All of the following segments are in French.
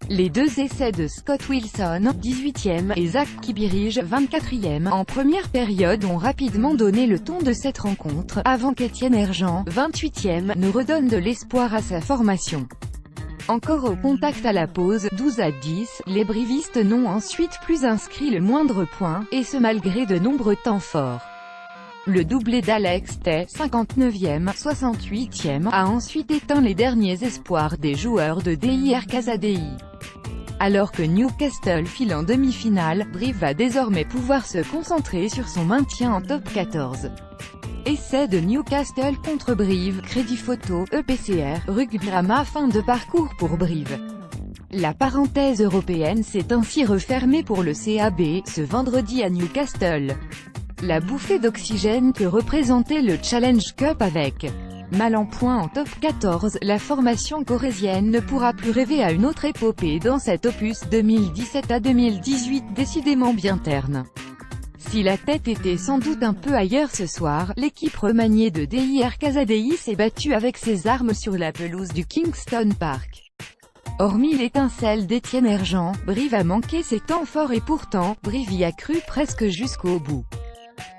Les deux essais de Scott Wilson, 18e, et Zach Kibirige, 24e, en première période ont rapidement donné le ton de cette rencontre, avant qu'Étienne Hergent, 28e, ne redonne de l'espoir à sa formation. Encore au contact à la pause, 12-10, les brivistes n'ont ensuite plus inscrit le moindre point, et ce malgré de nombreux temps forts. Le doublé d'Alex Tay, 59e, 68e, a ensuite éteint les derniers espoirs des joueurs de DIR Casadei. Alors que Newcastle file en demi-finale, Brive va désormais pouvoir se concentrer sur son maintien en top 14. Essai de Newcastle contre Brive, Crédit Photo, EPCR, Rugbygrama. Fin de parcours pour Brive. La parenthèse européenne s'est ainsi refermée pour le CAB, ce vendredi à Newcastle. La bouffée d'oxygène que représentait le Challenge Cup avec mal en point en top 14, la formation corrézienne ne pourra plus rêver à une autre épopée dans cet opus 2017 à 2018 décidément bien terne. Si la tête était sans doute un peu ailleurs ce soir, l'équipe remaniée de DIR Casadei s'est battue avec ses armes sur la pelouse du Kingston Park. Hormis l'étincelle d'Étienne Hergent, Brive a manqué ses temps forts et pourtant, Brive y a cru presque jusqu'au bout.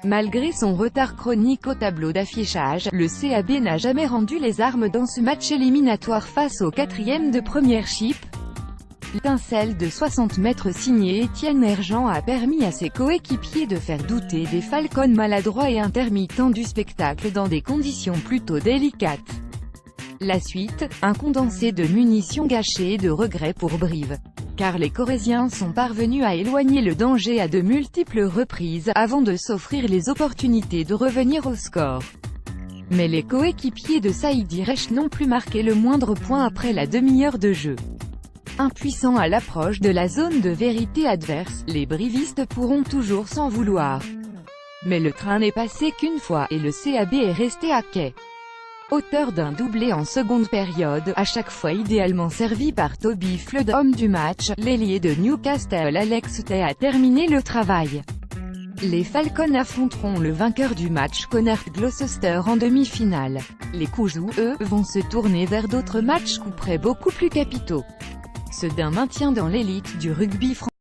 Malgré son retard chronique au tableau d'affichage, le CAB n'a jamais rendu les armes dans ce match éliminatoire face au 4e de Premiership. L'étincelle de 60 mètres signée Étienne Hergent a permis à ses coéquipiers de faire douter des Falcons maladroits et intermittents du spectacle dans des conditions plutôt délicates. La suite, un condensé de munitions gâchées et de regrets pour Brive. Car les Corréziens sont parvenus à éloigner le danger à de multiples reprises, avant de s'offrir les opportunités de revenir au score. Mais les coéquipiers de Saïd Direch n'ont plus marqué le moindre point après la demi-heure de jeu. Impuissants à l'approche de la zone de vérité adverse, les brivistes pourront toujours s'en vouloir. Mais le train n'est passé qu'une fois, et le CAB est resté à quai. Auteur d'un doublé en seconde période, à chaque fois idéalement servi par Toby Flood, homme du match, l'ailier de Newcastle Alex Tay a terminé le travail. Les Falcons affronteront le vainqueur du match Connacht Gloucester en demi-finale. Les Cougous, eux, vont se tourner vers d'autres matchs couperets beaucoup plus capitaux. Ceux d'un maintien dans l'élite du rugby français.